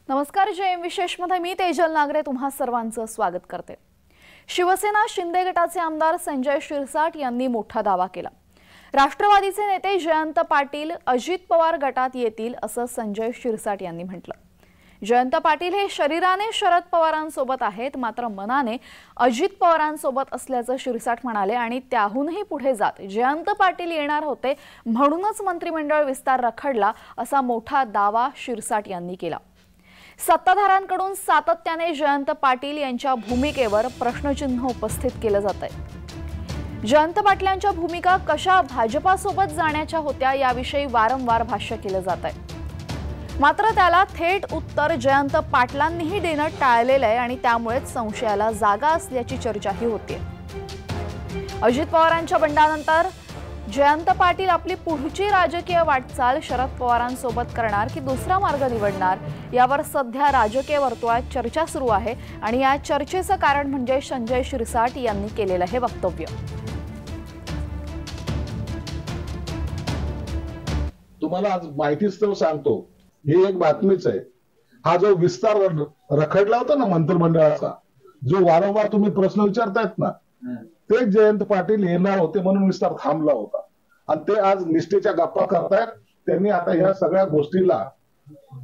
नमस्कार, जयम विशेषमध्ये मी तेजल नागरे तुम्हा सर्वांचं स्वागत करते। शिवसेना शिंदे गटाचे आमदार संजय शिरसाट यांनी मोठा दावा केला। राष्ट्रवादीचे नेते जयंत पाटील अजित पवार गटात येतील असं संजय शिरसाट यांनी म्हटलं। जयंत पाटील हे शरीराने शरद पवारांसोबत आहेत, मात्र मनाने अजित पवारांसोबत असल्याचं शिरसाट म्हणाले आणि त्याहूनही पुढे जात जयंत पाटील येणार होते म्हणूनच मंत्रिमंडळ विस्तार रखडला असा मोठा दावा शिरसाट यांनी केला। सत्ताधाऱ्यांकडून सातत्याने जयंत पाटील यांच्या भूमिकेवर प्रश्नचिन्ह उपस्थित केलं जात आहे। जयंत पाटलांच्या भूमिका कशा भाजपासोबत जाण्याच्या होत्या याविषयी वारंवार भाष्य केलं जात आहे, मात्र त्याला थेट उत्तर जयंत पाटलांनीही देणं टाळलेलं आहे आणि त्यामुळेच संशयाला जागा असल्याची चर्चाही होते। अजित पवारांच्या बंडानंतर जयंत पाटील आपली पुढची राजकीय वाटचाल शरद पवारांसोबत करणार की दुसरा मार्ग निवडणार यावर सध्या राजकीय वर्तुळात चर्चा सुरू आहे आणि या चर्चेचं कारण म्हणजे संजय शिरसाट यांनी केलेलं हे वक्तव्य। तुम्हाला आज माहितीच तर सांगतो, ही एक बातमीच आहे। हा जो विस्तार रखडला होता ना मंत्रिमंडळाचा, जो वारंवार तुम्ही प्रश्न विचारतायत ना, ते जयंत पाटील येणार होते म्हणून विस्तार थांबला होता आणि ते आज निष्ठेच्या गप्पा करतायत। त्यांनी आता ह्या सगळ्या गोष्टीला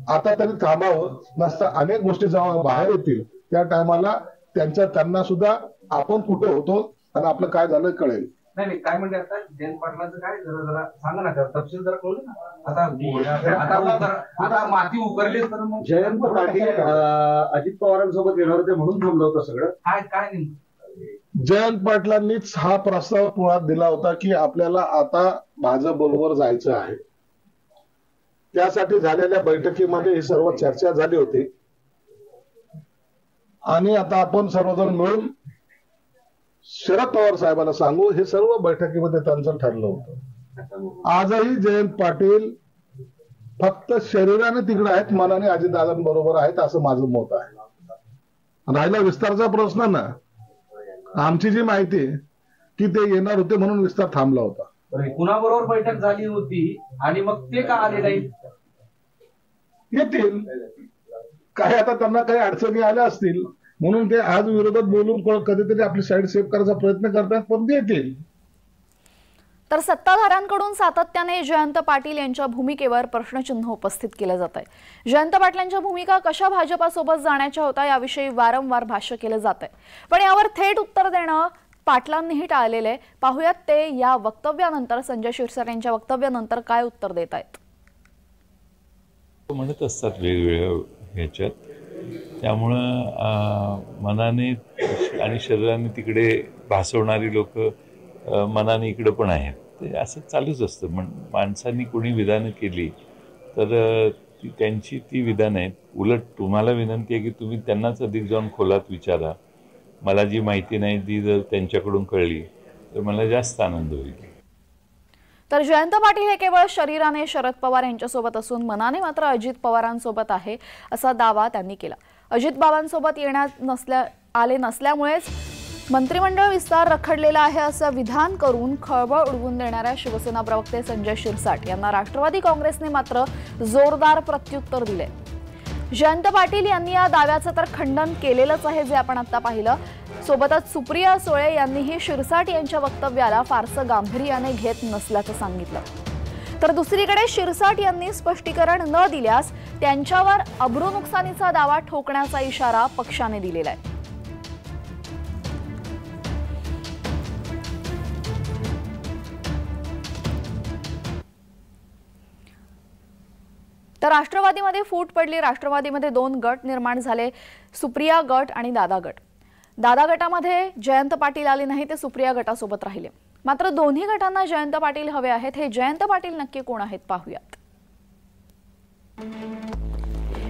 आता तरी थांबावं, नसता अनेक गोष्टी जेव्हा बाहेर येतील त्या टायमाला त्यांना सुद्धा आपण कुठे होतो आणि आपलं काय झालं कळेल। नाही काय म्हणजे आता जयंत पाटलांचं काय जरा सांगा ना, तपशील जरा कळू ना। आता माती उकरली तर मग जयंत पाटील अजित पवारांसोबत येणार होते म्हणून थांबलं होतं सगळं। काय नेमकं जयंत पाटलांनीच हा प्रस्ताव मुळात दिला होता की आपल्याला आता भाजप बरोबर जायचं आहे। त्यासाठी झालेल्या बैठकीमध्ये ही सर्व चर्चा झाली होती आणि आता आपण सर्वजण मिळून शरद पवार साहेबांना सांगू, हे सर्व बैठकीमध्ये त्यांचं ठरलं होतं। आजही जयंत पाटील फक्त शरीराने तिकडे आहेत, मनाने अजितदादांबरोबर आहेत असं माझं मत आहे। राहिला विस्तारचा प्रश्न ना, आमची जी माहिती आहे की ते येणार होते म्हणून विस्तार थांबला होता। कुणाबरोबर बैठक झाली होती आणि मग ते का आले नाही? येतील, काही आता त्यांना काही अडचणी आल्या असतील म्हणून ते आज विरोधात बोलून कधीतरी आपली साईड सेव्ह करायचा प्रयत्न करतात, पण ते येतील। तर सत्ताधाऱ्यांकडून सातत्याने जयंत पाटील यांच्या भूमिकेवर प्रश्नचिन्ह उपस्थित केलं जात आहे। जयंत पाटलांच्या भूमिका कशा भाजपासोबत जाण्याच्या होत्या याविषयी वारंवार भाष्य केलं जात आहे, पण यावर थेट उत्तर देणं पाटलांनीही टाळलेलं आहे। पाहुयात ते या वक्तव्यानंतर, संजय शिरसाट यांच्या वक्तव्यानंतर काय उत्तर देत आहेत। म्हणत असतात वेगवेगळ्या ह्याच्यात, त्यामुळं मनाने आणि शरीराने तिकडे भासवणारी लोक मनाने इकडे पण आहेत। ते असं चालूच असतं। माणसांनी कोणी विधानं केली तर त्यांची ती विधानं आहेत। उलट तुम्हाला विनंती आहे की तुम्ही त्यांनाच अधिक जाऊन खोलात विचारा। मला जी माहिती नाही ती जर त्यांच्याकडून कळली तर मला जास्त आनंद होईल। तर जयंत पाटील हे केवळ शरीराने शरद पवार यांच्यासोबत असून मनाने मात्र अजित पवारांसोबत आहे असा दावा त्यांनी केला। अजित बाबांसोबत आले नसल्यामुळेच मंत्रिमंडळ विस्तार रखडलेला आहे असं विधान करून खळबळ उडवून देणाऱ्या शिवसेना प्रवक्ते संजय शिरसाट यांना राष्ट्रवादी काँग्रेसने मात्र जोरदार प्रत्युत्तर दिले। जयंत पाटील यांनी या दाव्याचं तर खंडन केलेलंच आहे, जे आपण आता पाहिलं। सोबतच सुप्रिया सुळे यांनीही शिरसाट यांच्या वक्तव्याला फारसं गांभीर्याने घेत नसल्याचं सांगितलं। तर दुसरीकडे शिरसाट यांनी स्पष्टीकरण न दिल्यास त्यांच्यावर अब्रू नुकसानीचा दावा ठोकण्याचा इशारा पक्षाने दिलेला आहे। तर राष्ट्रवादीमध्ये फूट पडली। राष्ट्रवादीमध्ये दोन गट निर्माण झाले, सुप्रिया गट आणि दादा गट। दादा गटामध्ये जयंत पाटील आले नाही, ते सुप्रिया गटासोबत राहिले। मात्र दोन्ही गटांना जयंत पाटील हवे आहेत। हे जयंत पाटील नक्की कोण आहेत पाहूयात।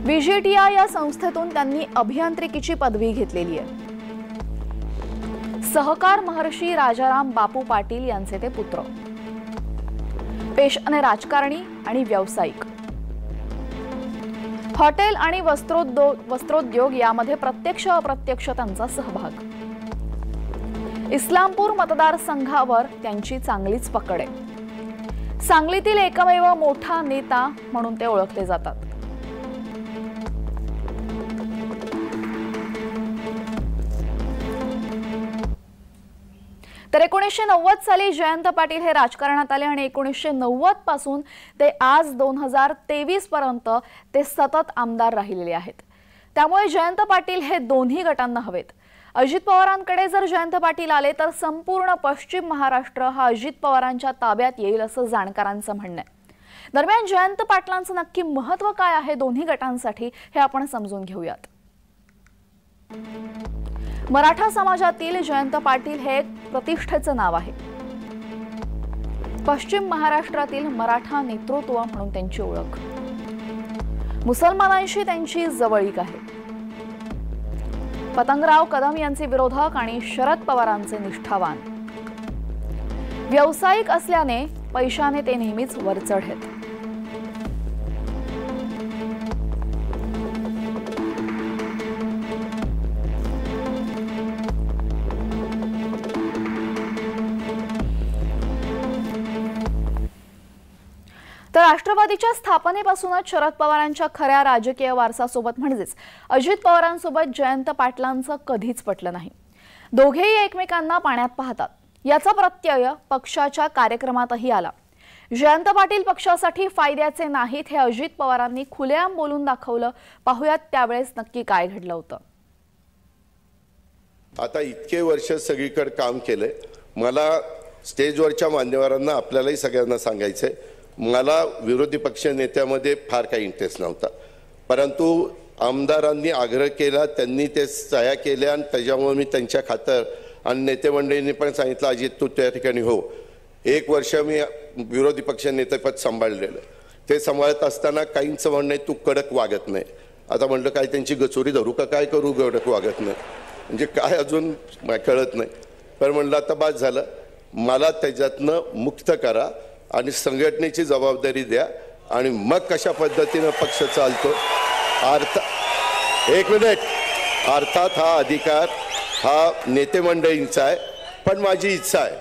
विजेटीआय या संस्थेतून त्यांनी अभियांत्रिकीची पदवी घेतलेली आहे। सहकार महर्षी राजाराम बापू पाटील यांचे ते पुत्र। पेशाने राजकारणी आणि व्यावसायिक। हॉटेल आणि वस्त्रोद्योग यामध्ये प्रत्यक्ष अप्रत्यक्ष त्यांचा सहभाग। इस्लामपूर मतदारसंघावर त्यांची चांगलीच पकड आहे। सांगलीतील एकमेव मोठा नेता म्हणून ते ओळखले जातात। तर 1990 साली जयंत पाटील हे राजकारणात आले आणि 1990 पासून ते आज 2023 पर्यंत ते सतत आमदार राहिलेले आहेत। त्यामुळे जयंत पाटील हे दोन्ही गटांना हवेत। अजित पवारांकडे जर जयंत पाटील आले तर संपूर्ण पश्चिम महाराष्ट्र हा अजित पवारांच्या ताब्यात येईल असं जाणकारांचं म्हणणं आहे। दरम्यान जयंत पाटलांचं नक्की महत्त्व काय आहे दोन्ही गटांसाठी हे आपण समजून घेऊयात। मराठा समाजातील जयंत पाटील हे एक प्रतिष्ठेचं नाव आहे। पश्चिम महाराष्ट्रातील मराठा नेतृत्व म्हणून त्यांची ओळख, मुसलमानांशी त्यांची जवळीक आहे। पतंगराव कदम यांचे विरोधक आणि शरद पवारांचे निष्ठावान, व्यावसायिक असल्याने पैशाने ते नेहमीच वरचढ आहेत। तर राष्ट्रवादीच्या स्थापनेपासूनच शरद पवारांच्या खऱ्या राजकीय वारसासोबत म्हणजेच अजित पवारांसोबत जयंत पाटलांचं कधीच पटलं नाही। दोघेही एकमेकांना पाण्यात पाहतात, याचा प्रत्यय पक्षाच्या कार्यक्रमातही आला। जयंत पाटील पक्षासाठी फायद्याचे नाहीत हे अजित पवारांनी खुलेआम बोलून दाखवलं। पाहूयात त्यावेळेस नक्की काय घडलं होतं। आता इतके वर्ष सगळीकडे काम केलंय, मला स्टेजवरच्या मान्यवरांना आपल्यालाही सगळ्यांना सांगायचंय, मला विरोधी पक्ष नेत्यामध्ये फार काही इंटरेस्ट नव्हता, परंतु आमदारांनी आग्रह केला, त्यांनी ते सह्या केल्या आणि त्याच्यामुळे मी त्यांच्या खातर आणि नेते मंडळींनी पण सांगितलं अजित तू त्या ठिकाणी हो। 1 वर्ष मी विरोधी पक्ष नेतेपद सांभाळलेलं, ते सांभाळत असताना काहींचं म्हणणं तू कडक वागत नाही। आता म्हणलं काय त्यांची गचोरी धरू का काय करू, कडक वागत नाही म्हणजे काय अजून कळत नाही। पण म्हणलं आता बाद झालं, मला त्याच्यातनं मुक्त करा आणि संघटनेची जबाबदारी द्या आणि मग कशा पद्धतीने पक्ष चालतो। एक मिनिट, अर्थात हा अधिकार हा नेते मंडळींचा आहे, पण माझी इच्छा आहे,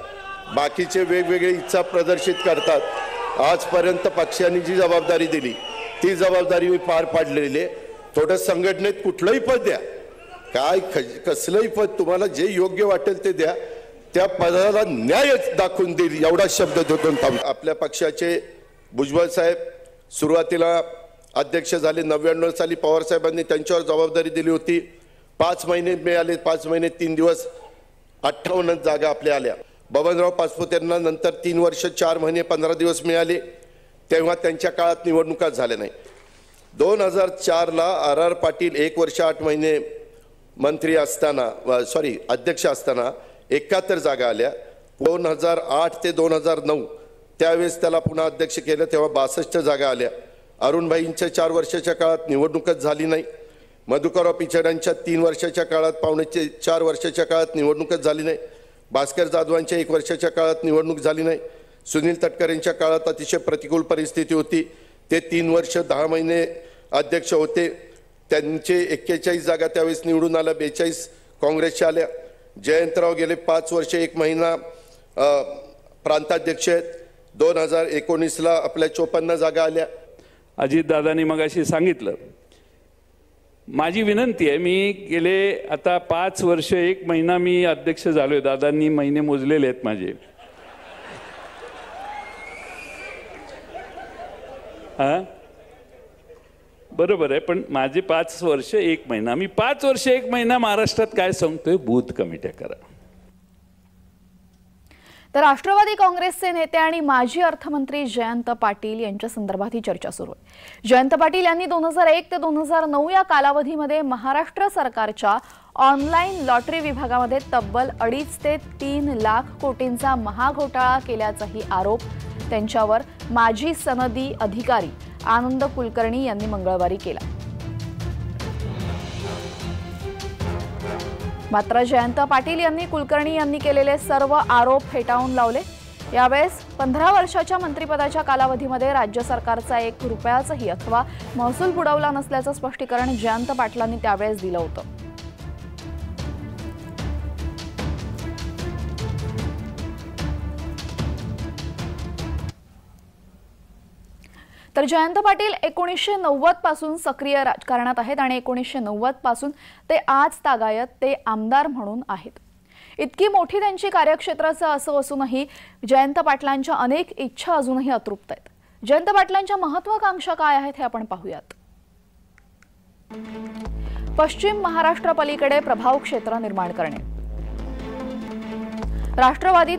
बाकीचे वेगवेगळे इच्छा प्रदर्शित करतात। आजपर्यंत पक्षाने जी जबाबदारी दिली ती जबाबदारी मी पार पाडलेली आहे। थोडं संघटनेत कुठलंही पद द्या, काय कसलंही पद तुम्हाला जे योग्य वाटेल ते द्या, त्या पदाला न्याय दाखवून देईल एवढा शब्द देऊन थांबतो। आपल्या पक्षाचे भुजबळ साहेब सुरुवातीला अध्यक्ष झाले, 99 साली पवार साहेबांनी त्यांच्यावर जबाबदारी दिली होती। 5 महिने मिळाले, 5 महिने 3 दिवस 58 जागा आपल्या आल्या। बबनराव पाचपुते यांना नंतर 3 वर्ष 4 महिने 15 दिवस मिळाले, तेव्हा त्यांच्या काळात निवडणुकाच झाल्या नाही। 2004 ला RR पाटील 1 वर्ष 8 महिने मंत्री असताना अध्यक्ष असताना 71 जागा आल्या। 2008 ते 2009 त्यावेळेस त्याला पुन्हा अध्यक्ष केलं, तेव्हा 62 जागा आल्या। अरुणभाईंच्या 4 वर्षाच्या काळात निवडणूकच झाली नाही। मधुकरराव पिचडांच्या 3 वर्षाच्या काळात, पावणे 4 वर्षाच्या काळात निवडणूकच झाली नाही। भास्कर जाधवांच्या 1 वर्षाच्या काळात निवडणूक झाली नाही। सुनील तटकरेंच्या काळात अतिशय प्रतिकूल परिस्थिती होती, ते 3 वर्ष 10 महिने अध्यक्ष होते, त्यांचे 41 जागा त्यावेळेस निवडून आल्या, 42 काँग्रेसच्या आल्या। जयंतराव गेले 5 वर्ष 1 महिना प्रांताध्यक्ष आहेत। 2019 ला आपल्या 54 जागा आल्या। अजितदादांनी मगाशी सांगितलं, माझी विनंती आहे, मी गेले आता 5 वर्ष 1 महिना मी अध्यक्ष झालोय, दादांनी महिने मोजलेले आहेत माझे। बरोबर आहे, पण माझे 5 वर्ष 1 महिना, मी 5 वर्ष 1 महिना महाराष्ट्रात काय सांगतोय, बूथ कमिट्या करा। तर राष्ट्रवादी काँग्रेसचे नेते आणि माजी अर्थमंत्री जयंत पाटील यांच्या संदर्भात ही चर्चा सुरू आहे। जयंत पाटील यांनी 2001 ते 2009 या कालावधीमध्ये महाराष्ट्र सरकारच्या ऑनलाईन लॉटरी विभागामध्ये तब्बल 2.5 ते 3 लाख कोटींचा महाघोटाळा केल्याचाही आरोप त्यांच्यावर माजी सनदी अधिकारी आनंद कुलकर्णी यांनी मंगळवारी केला। मात्र जयंत पाटील यांनी कुलकर्णी यांनी केलेले सर्व आरोप फेटाळून लावले। यावेळेस 15 वर्षाच्या मंत्रिपदाच्या कालावधीमध्ये राज्य सरकारचा 1 रुपयाचाही अथवा महसूल बुडवला नसल्याचं स्पष्टीकरण जयंत पाटलांनी त्यावेळेस दिलं होतं। तर जयंत पाटील 1990 पासून सक्रिय राजकारणात आहेत आणि 1990 पासून ते आज तागायत ते आमदार म्हणून आहेत। इतकी मोठी त्यांची कार्यक्षेत्राचं असं असूनही जयंत पाटलांच्या अनेक इच्छा अजूनही अतृप्त आहेत. जयंत पाटलांच्या महत्वाकांक्षा काय आहेत हे आपण पाहूयात. पश्चिम महाराष्ट्र पलीकडे प्रभाव क्षेत्र निर्माण करणे, राष्ट्रवादीत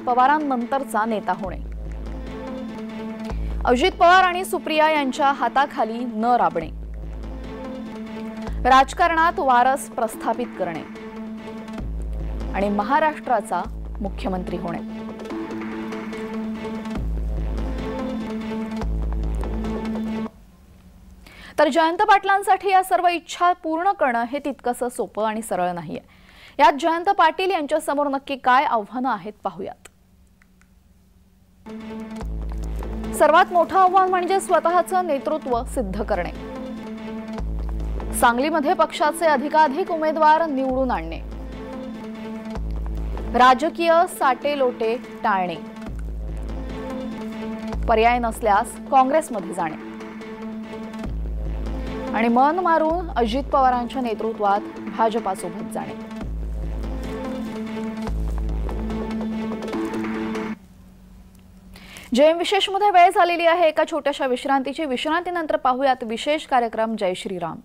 पवारांनंतरचा नेता होणे, अजित पवार आणि सुप्रिया यांच्या हाताखाली न राबणे, राजकारणात वारस प्रस्थापित करणे आणि महाराष्ट्राचा मुख्यमंत्री होणे. तर जयंत पाटलांसाठी या सर्व इच्छा पूर्ण करणं हे तितकंसं सोपं आणि सरळ नाहीये. यात जयंत पाटील यांच्या समोर नक्की काय आव्हानं आहेत पाहूयात. सर्वात मोठं आव्हान म्हणजे स्वतःचं नेतृत्व सिद्ध करणे. सांगलीमध्ये पक्षाचे अधिकाधिक उमेदवार निवडून आणणे, राजकीय साटेलोटे टाळणे, पर्याय नसल्यास काँग्रेसमध्ये जाणे आणि मन मारून अजित पवारांच्या नेतृत्वात भाजपासोबत जाणे. जेएम विशेषमध्ये वेळ झालेली आहे एका छोट्याशा विश्रांतीची. विश्रांतीनंतर पाहूयात विशेष कार्यक्रम जय श्रीराम.